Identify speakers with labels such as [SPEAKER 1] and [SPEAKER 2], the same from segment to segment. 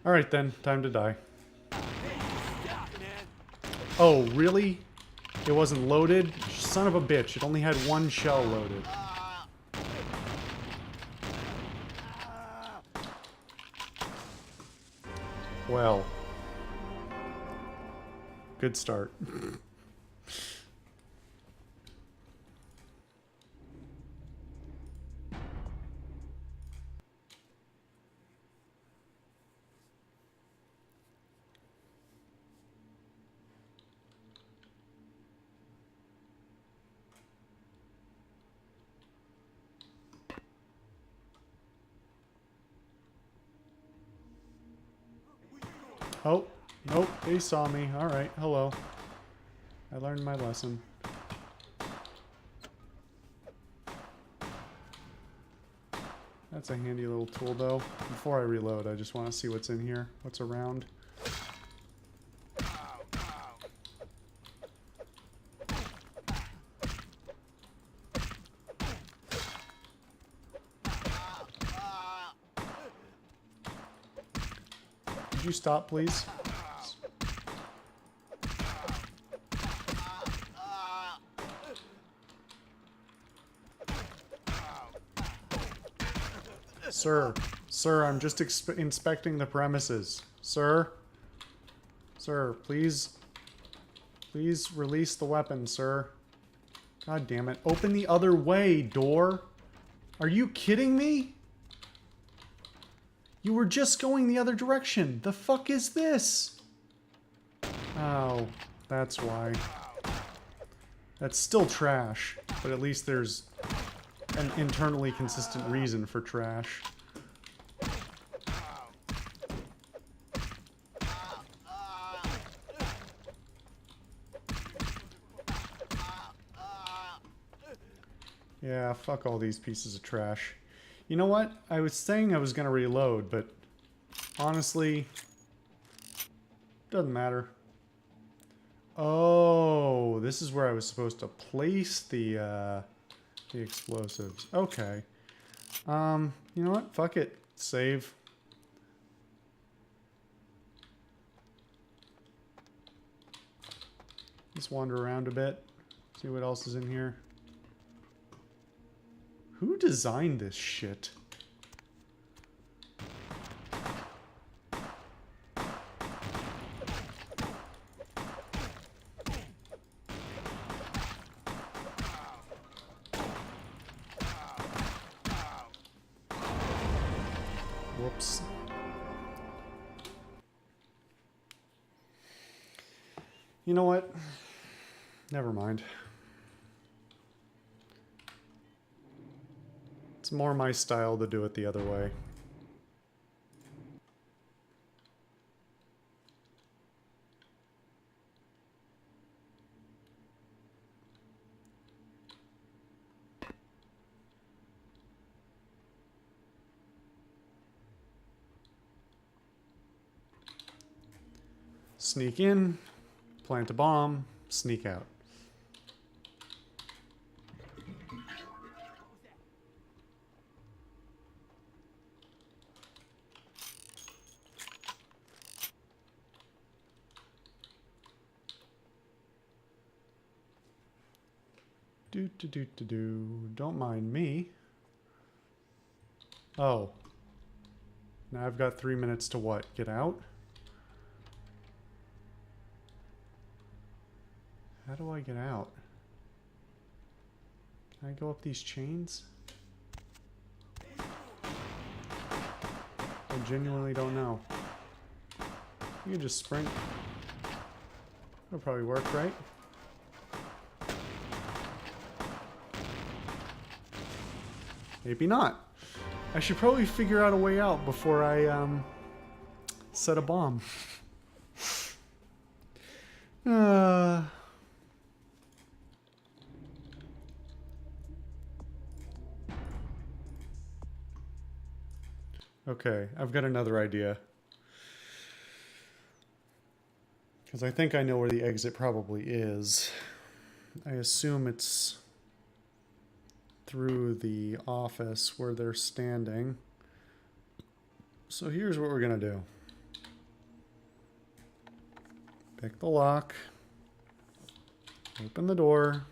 [SPEAKER 1] Alright then, time to die. Oh, really? It wasn't loaded? Son of a bitch, it only had one shell loaded. Well. Good start. Oh, nope, they saw me. Alright, hello. I learned my lesson. That's a handy little tool, though. Before I reload, I just want to see what's in here, what's around. Could you stop, please? Sir, I'm just inspecting the premises. Sir, please release the weapon, sir. God damn it. Open the other way, door. Are you kidding me? You were just going the other direction. The fuck is this? Oh, that's why. That's still trash, but at least there's an internally consistent reason for trash. Yeah, fuck all these pieces of trash. You know what? I was saying I was gonna reload, but honestly, doesn't matter. Oh, this is where I was supposed to place the explosives. Okay. You know what? Fuck it. Save. Let's wander around a bit. See what else is in here. Who designed this shit? Whoops. You know what? Never mind. It's more my style to do it the other way. Sneak in, plant a bomb, sneak out. Don't mind me. Oh. Now I've got 3 minutes to what? Get out? How do I get out? Can I go up these chains? I genuinely don't know. You can just sprint. That'll probably work, right? Maybe not. I should probably figure out a way out before I set a bomb. Okay, I've got another idea. Because I think I know where the exit probably is. I assume it's through the office where they're standing. So here's what we're gonna do. Pick the lock. Open the door.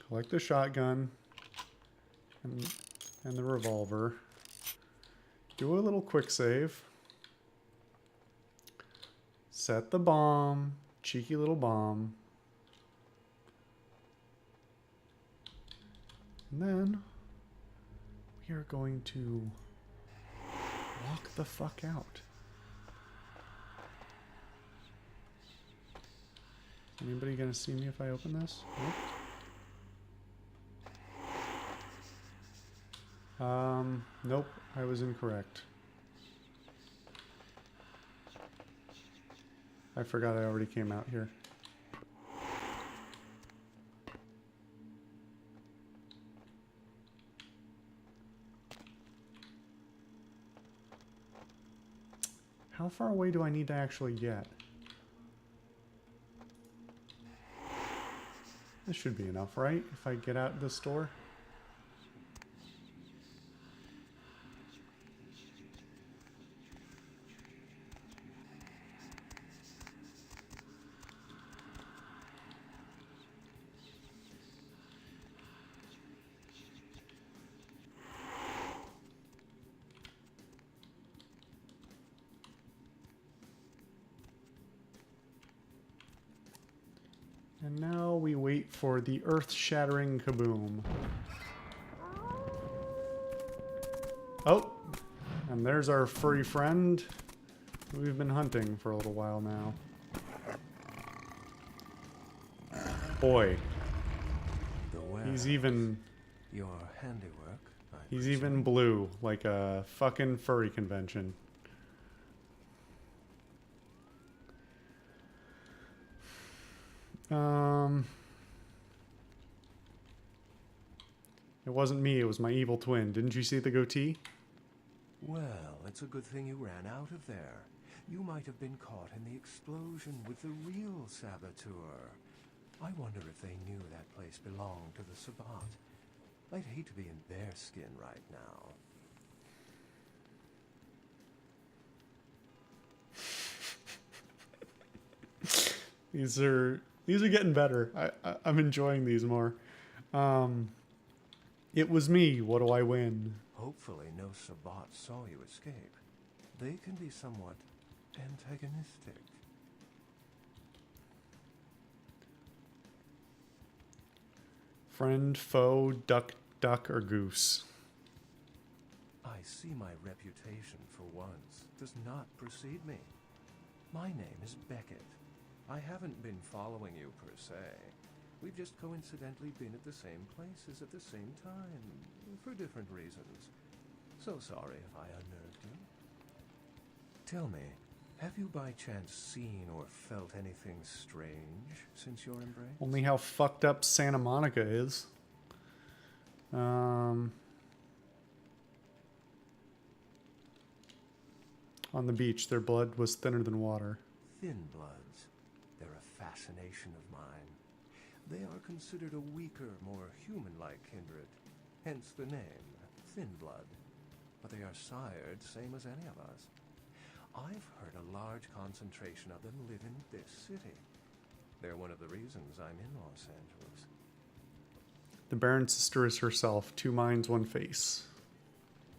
[SPEAKER 1] Collect the shotgun. And the revolver. Do a little quick save. Set the bomb. Cheeky little bomb. And then we are going to walk the fuck out. Anybody gonna see me if I open this? Nope. Nope, I was incorrect. I forgot I already came out here. How far away do I need to actually get? This should be enough, right? If I get out this door? And now we wait for the earth-shattering kaboom. Oh! And there's our furry friend who we've been hunting for a little while now. Boy. He's even...
[SPEAKER 2] Your handiwork.
[SPEAKER 1] He's even blue, like a fucking furry convention. It wasn't me, it was my evil twin. Didn't you see the goatee?
[SPEAKER 2] Well, it's a good thing you ran out of there. You might have been caught in the explosion with the real saboteur. I wonder if they knew that place belonged to the Sabbat. I'd hate to be in their skin right now.
[SPEAKER 1] These are getting better. I'm enjoying these more. It was me. What do I win?
[SPEAKER 2] Hopefully no Sabbat saw you escape. They can be somewhat antagonistic.
[SPEAKER 1] Friend, foe, duck, or goose.
[SPEAKER 2] I see my reputation for once does not precede me. My name is Beckett. I haven't been following you per se. We've just coincidentally been at the same places at the same time, for different reasons. So sorry if I unnerved you. Tell me, have you by chance seen or felt anything strange since your embrace?
[SPEAKER 1] Only how fucked up Santa Monica is. On the beach, their blood was thinner than water.
[SPEAKER 2] Thin bloods. They're a fascination of mine. They are considered a weaker, more human-like kindred. Hence the name, Thin Blood. But they are sired same as any of us. I've heard a large concentration of them live in this city. They're one of the reasons I'm in Los Angeles.
[SPEAKER 1] The Baron's sister is herself, 2 minds, 1 face.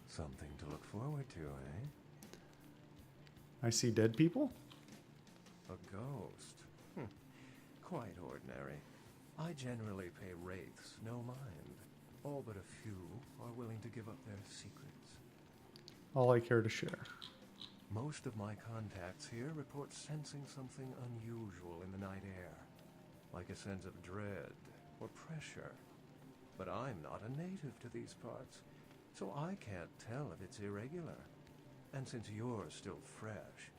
[SPEAKER 2] Something to look forward to, eh?
[SPEAKER 1] I see dead people?
[SPEAKER 2] A ghost. Quite ordinary. I generally pay wraiths no mind. All but a few are willing to give up their secrets.
[SPEAKER 1] All I care to share.
[SPEAKER 2] Most of my contacts here report sensing something unusual in the night air, like a sense of dread or pressure. But I'm not a native to these parts, so I can't tell if it's irregular. And since you're still fresh,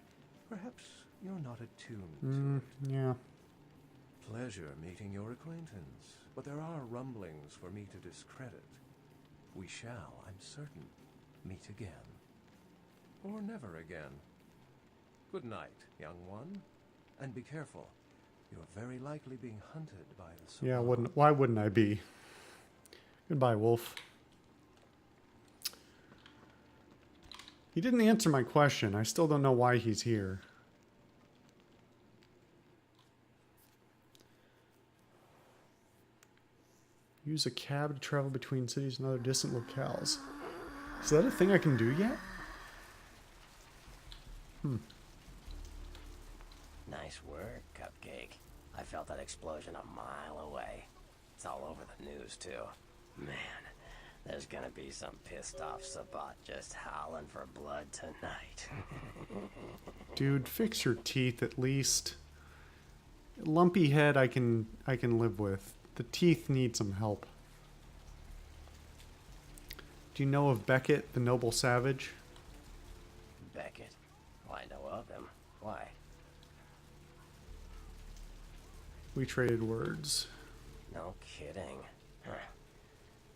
[SPEAKER 2] perhaps you're not attuned to it.
[SPEAKER 1] Yeah.
[SPEAKER 2] Pleasure meeting your acquaintance, but there are rumblings for me to discredit. We shall, I'm certain, meet again. Or never again. Good night, young one. And be careful. You're very likely being hunted by the Sabbat.
[SPEAKER 1] Yeah, why wouldn't I be? Goodbye, wolf. He didn't answer my question. I still don't know why he's here. Use a cab to travel between cities and other distant locales. Is that a thing I can do yet?
[SPEAKER 3] Nice work, Cupcake. I felt that explosion a mile away. It's all over the news, too. Man, there's gonna be some pissed off Sabat just howling for blood tonight.
[SPEAKER 1] Dude, fix your teeth at least. Lumpy head I can live with. The teeth need some help. Do you know of Beckett, the noble savage?
[SPEAKER 3] Beckett? Well, I know of him. Why?
[SPEAKER 1] We traded words.
[SPEAKER 3] No kidding. Huh.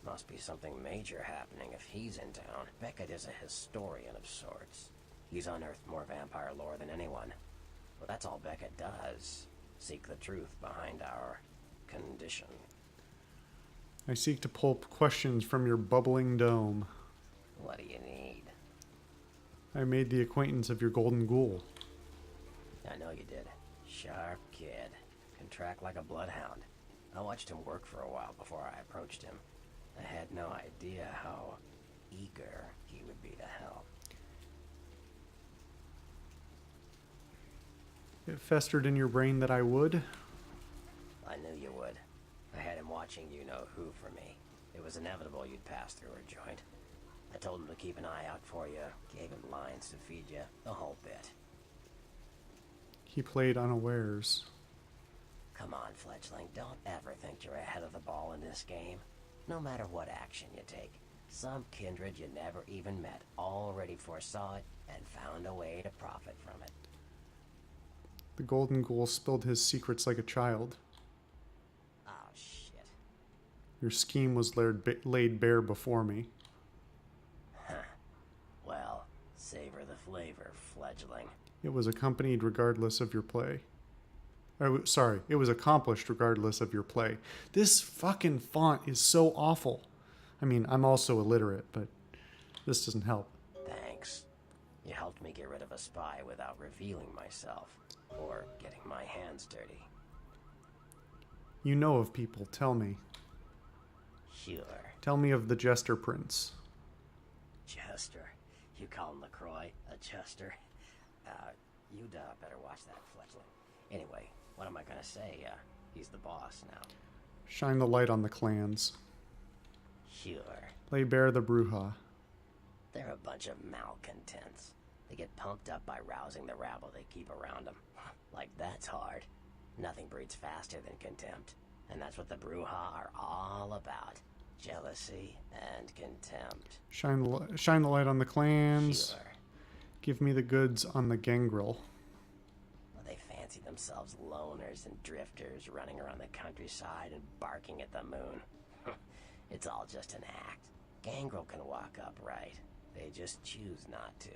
[SPEAKER 3] Must be something major happening if he's in town. Beckett is a historian of sorts. He's unearthed more vampire lore than anyone. Well, that's all Beckett does. Seek the truth behind our condition.
[SPEAKER 1] I seek to pull questions from your bubbling dome.
[SPEAKER 3] What do you need?
[SPEAKER 1] I made the acquaintance of your golden ghoul.
[SPEAKER 3] I know you did. Sharp kid. Can track like a bloodhound. I watched him work for a while before I approached him. I had no idea how eager he would be to help.
[SPEAKER 1] It festered in your brain that I would.
[SPEAKER 3] I knew you would. I had him watching you-know-who for me. It was inevitable you'd pass through her joint. I told him to keep an eye out for you, gave him lines to feed you, the whole bit.
[SPEAKER 1] He played unawares.
[SPEAKER 3] Come on, fledgling, don't ever think you're ahead of the ball in this game. No matter what action you take, some kindred you never even met already foresaw it and found a way to profit from it.
[SPEAKER 1] The golden ghoul spilled his secrets like a child.
[SPEAKER 3] Oh, shit.
[SPEAKER 1] Your scheme was laid bare before me.
[SPEAKER 3] Well, savor the flavor, fledgling.
[SPEAKER 1] It was accompanied regardless of your play. Sorry, it was accomplished regardless of your play. This fucking font is so awful. I mean, I'm also illiterate, but this doesn't help.
[SPEAKER 3] Thanks. You helped me get rid of a spy without revealing myself, or getting my hands dirty.
[SPEAKER 1] You know of people, tell me.
[SPEAKER 3] Sure.
[SPEAKER 1] Tell me of the Jester Prince.
[SPEAKER 3] Jester. You call him LaCroix a jester? You'd better watch that, fledgling. Anyway, what am I gonna say? He's the boss now.
[SPEAKER 1] Shine the light on the clans.
[SPEAKER 3] Sure.
[SPEAKER 1] Lay bare the Bruja.
[SPEAKER 3] They're a bunch of malcontents. They get pumped up by rousing the rabble they keep around them. Like that's hard. Nothing breeds faster than contempt. And that's what the Bruja are all about. Jealousy and contempt.
[SPEAKER 1] Shine the light on the clans.
[SPEAKER 3] Sure.
[SPEAKER 1] Give me the goods on the gangrel.
[SPEAKER 3] Well, they fancy themselves loners and drifters running around the countryside and barking at the moon. It's all just an act. Gangrel can walk upright. They just choose not to.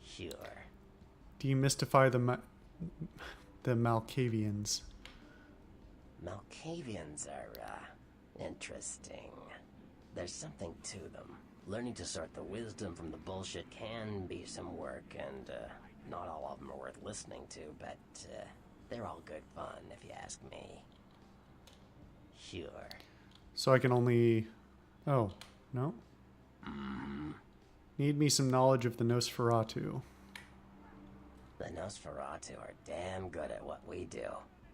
[SPEAKER 3] Sure.
[SPEAKER 1] Demystify the Malkavians.
[SPEAKER 3] Malkavians are, interesting. There's something to them. Learning to sort the wisdom from the bullshit can be some work, and not all of them are worth listening to, but they're all good fun, if you ask me. Sure.
[SPEAKER 1] So I can only... Oh, no? Need me some knowledge of the Nosferatu.
[SPEAKER 3] The Nosferatu are damn good at what we do.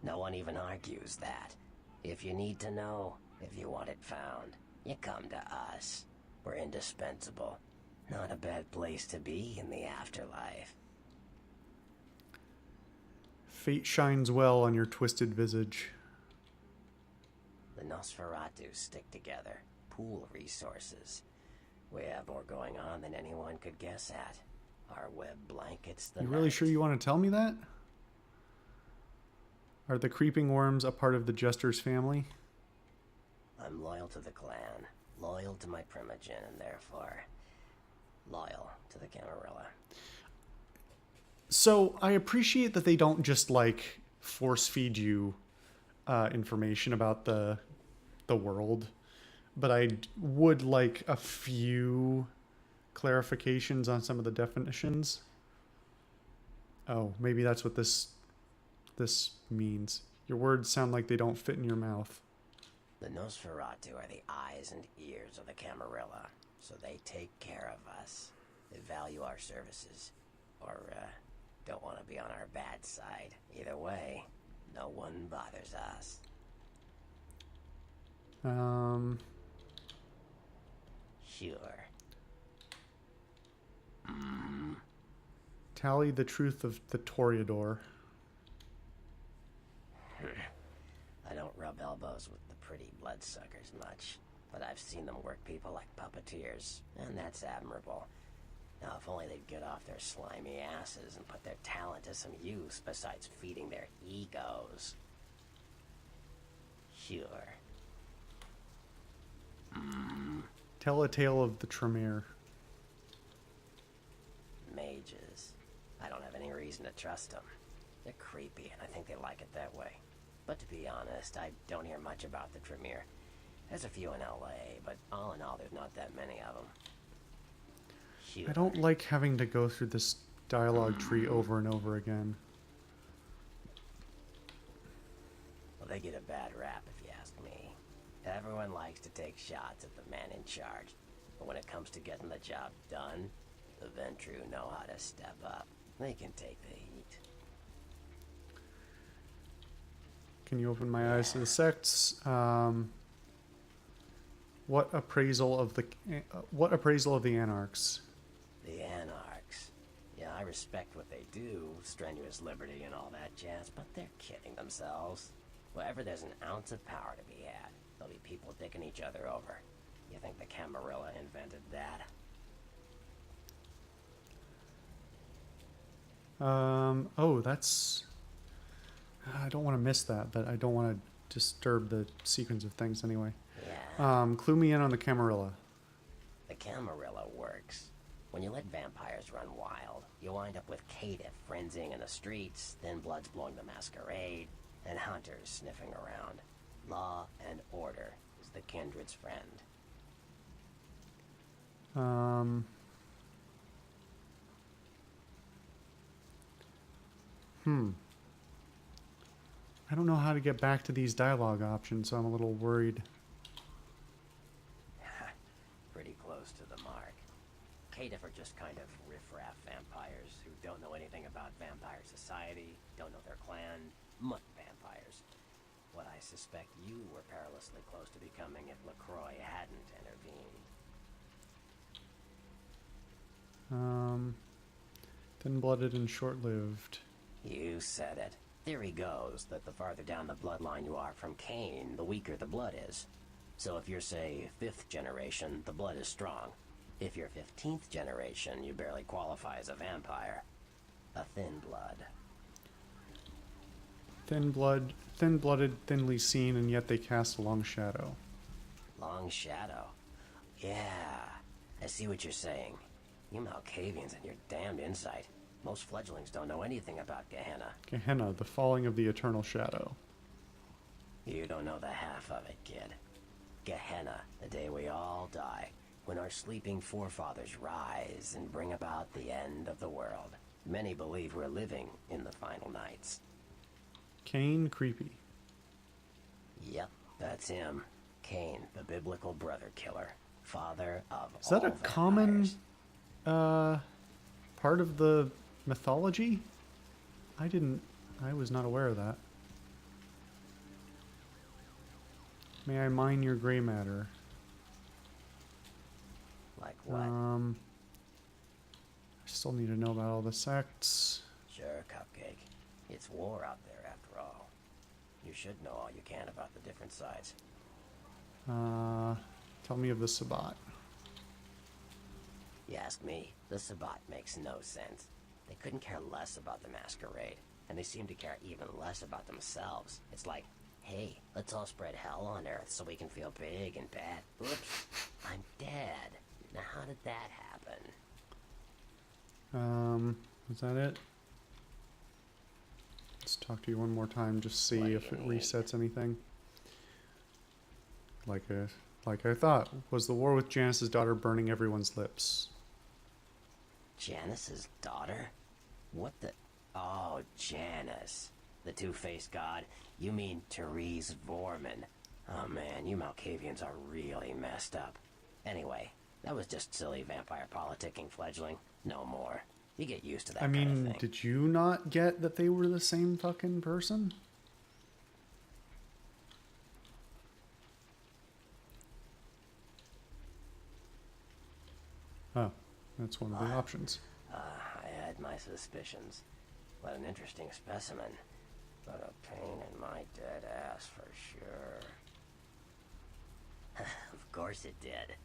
[SPEAKER 3] No one even argues that. If you need to know, if you want it found, you come to us. We're indispensable. Not a bad place to be in the afterlife.
[SPEAKER 1] Fate shines well on your twisted visage.
[SPEAKER 3] The Nosferatu stick together, pool resources. We have more going on than anyone could guess at. Our web blankets the
[SPEAKER 1] You really
[SPEAKER 3] night.
[SPEAKER 1] sure you want to tell me that? Are the creeping worms a part of the Jester's family?
[SPEAKER 3] I'm loyal to the clan, loyal to my primogen, and therefore loyal to the Camarilla.
[SPEAKER 1] So I appreciate that they don't just like force feed you information about the world, but I would like a few clarifications on some of the definitions. Oh, maybe that's what this means. Your words sound like they don't fit in your mouth.
[SPEAKER 3] The Nosferatu are the eyes and ears of the Camarilla, so they take care of us. They value our services, or don't want to be on our bad side. Either way, no one bothers us. Sure.
[SPEAKER 1] Tally the truth of the Toreador.
[SPEAKER 3] I don't rub elbows with the pretty bloodsuckers much, but I've seen them work people like puppeteers, and that's admirable. Now, if only they'd get off their slimy asses and put their talent to some use besides feeding their egos. Sure.
[SPEAKER 1] Tell a tale of the Tremere.
[SPEAKER 3] Mages. I don't have any reason to trust them. They're creepy, and I think they like it that way. But to be honest, I don't hear much about the Tremere. There's a few in LA, but all in all, there's not that many of them. Sure.
[SPEAKER 1] I don't like having to go through this dialogue tree over and over again.
[SPEAKER 3] Well, they get a bad rap, if you ask me. Everyone likes to take shots at the man in charge, but when it comes to getting the job done, the Ventru know how to step up. They can take the heat.
[SPEAKER 1] Can you open my eyes to the sects? What appraisal of the Anarchs?
[SPEAKER 3] The Anarchs. Yeah, I respect what they do, strenuous liberty and all that jazz, but they're kidding themselves. Wherever there's an ounce of power to be had, there'll be people dicking each other over. You think the Camarilla invented that?
[SPEAKER 1] Oh, that's... I don't want to miss that, but I don't want to disturb the sequence of things anyway.
[SPEAKER 3] Yeah.
[SPEAKER 1] Clue me in on the Camarilla.
[SPEAKER 3] The Camarilla works. When you let vampires run wild, you wind up with caitiff frenzying in the streets, then bloods blowing the Masquerade, and hunters sniffing around. Law and order is the kindred's friend.
[SPEAKER 1] I don't know how to get back to these dialogue options, so I'm a little worried.
[SPEAKER 3] Pretty close to the mark. Caitiff are just kind of riffraff vampires who don't know anything about vampire society, don't know their clan, mutt vampires. What I suspect you were perilously close to becoming if LaCroix hadn't intervened.
[SPEAKER 1] Thin-blooded and short-lived.
[SPEAKER 3] You said it. Theory goes that the farther down the bloodline you are from Cain, the weaker the blood is. So if you're, say, 5th generation, the blood is strong. If you're 15th generation, you barely qualify as a vampire. A thin blood.
[SPEAKER 1] Thin-blooded, thinly seen, and yet they cast a long shadow.
[SPEAKER 3] Long shadow. Yeah, I see what you're saying. You Malkavians and your damned insight. Most fledglings don't know anything about Gehenna.
[SPEAKER 1] Gehenna, the falling of the eternal shadow.
[SPEAKER 3] You don't know the half of it, kid. Gehenna, the day we all die, when our sleeping forefathers rise and bring about the end of the world. Many believe we're living in the final nights.
[SPEAKER 1] Cain, creepy.
[SPEAKER 3] Yep, that's him. Cain, the biblical brother killer. Father of
[SPEAKER 1] Is that
[SPEAKER 3] all
[SPEAKER 1] a common
[SPEAKER 3] vampires.
[SPEAKER 1] part of the mythology? I was not aware of that. May I mine your gray matter?
[SPEAKER 3] Like what?
[SPEAKER 1] I still need to know about all the sects.
[SPEAKER 3] Sure, Cupcake. It's war out there after all. You should know all you can about the different sides.
[SPEAKER 1] Tell me of the Sabbat.
[SPEAKER 3] You ask me, the Sabbat makes no sense. They couldn't care less about the Masquerade, and they seem to care even less about themselves. It's like, hey, let's all spread hell on Earth so we can feel big and bad. Oops, I'm dead. Now how did that happen?
[SPEAKER 1] Was that it? Let's talk to you one more time, just see
[SPEAKER 3] What do
[SPEAKER 1] if
[SPEAKER 3] you
[SPEAKER 1] it
[SPEAKER 3] need?
[SPEAKER 1] resets anything. Like I thought. Was the war with Janus's daughter burning everyone's lips?
[SPEAKER 3] Janice's daughter? What the... Oh, Janice. The two-faced god. You mean Therese Vorman. Oh man, you Malkavians are really messed up. Anyway, that was just silly vampire politicking, fledgling. No more. You get used to that kind of thing.
[SPEAKER 1] Did you not get that they were the same fucking person? Oh, that's one of the options.
[SPEAKER 3] I had my suspicions. What an interesting specimen. But a pain in my dead ass for sure. Of course it did.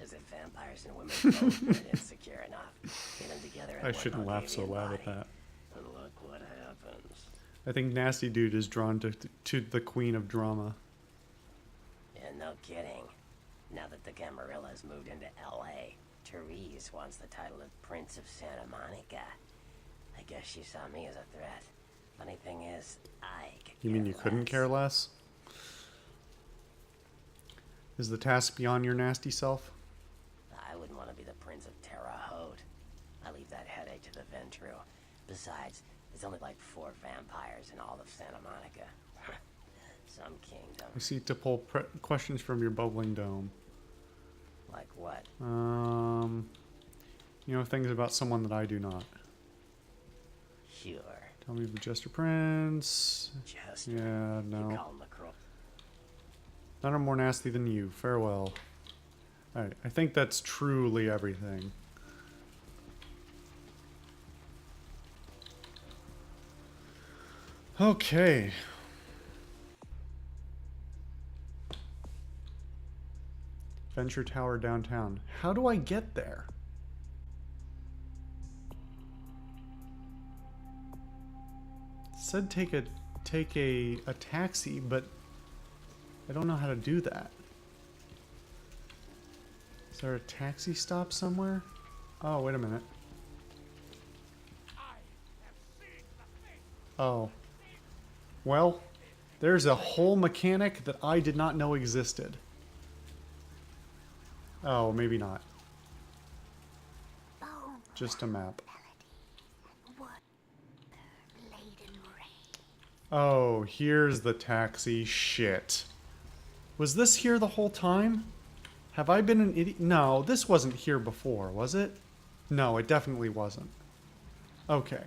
[SPEAKER 3] As if vampires and women both weren't insecure enough. Get them together in
[SPEAKER 1] I
[SPEAKER 3] one
[SPEAKER 1] shouldn't laugh so
[SPEAKER 3] Malkavian
[SPEAKER 1] loud
[SPEAKER 3] body.
[SPEAKER 1] at that.
[SPEAKER 3] And look what happens.
[SPEAKER 1] I think Nasty Dude is drawn to the queen of drama.
[SPEAKER 3] Yeah, no kidding. Now that the Camarillas moved into L.A., Therese wants the title of Prince of Santa Monica. I guess she saw me as a threat. Funny thing is, I could
[SPEAKER 1] You mean
[SPEAKER 3] care
[SPEAKER 1] you couldn't
[SPEAKER 3] less.
[SPEAKER 1] care less? Is the task beyond your nasty self?
[SPEAKER 3] I wouldn't want to be the Prince of Terre Haute. I leave that headache to the Ventru. Besides, there's only like 4 vampires in all of Santa Monica. Some kingdom.
[SPEAKER 1] I seek to pull questions from your bubbling dome.
[SPEAKER 3] Like what?
[SPEAKER 1] You know, things about someone that I do not.
[SPEAKER 3] Sure.
[SPEAKER 1] Tell me the Jester Prince.
[SPEAKER 3] Just
[SPEAKER 1] Yeah,
[SPEAKER 3] You
[SPEAKER 1] no.
[SPEAKER 3] call him the crook.
[SPEAKER 1] None are more nasty than you. Farewell. Alright, I think that's truly everything. Okay. Venture Tower downtown. How do I get there? It said take a taxi, but I don't know how to do that. Is there a taxi stop somewhere? Oh, wait a minute. Oh. Well, there's a whole mechanic that I did not know existed. Oh, maybe not. Just a map. Oh, here's the taxi. Shit. Was this here the whole time? Have I been an idiot? No, this wasn't here before, was it? No, it definitely wasn't. Okay.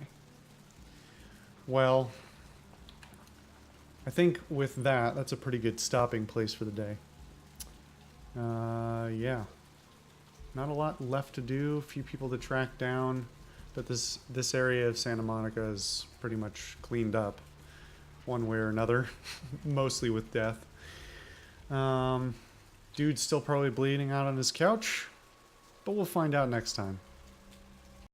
[SPEAKER 1] Well, I think with that, that's a pretty good stopping place for the day. Yeah. Not a lot left to do, a few people to track down, but this area of Santa Monica is pretty much cleaned up, one way or another, mostly with death. Dude's still probably bleeding out on his couch, but we'll find out next time.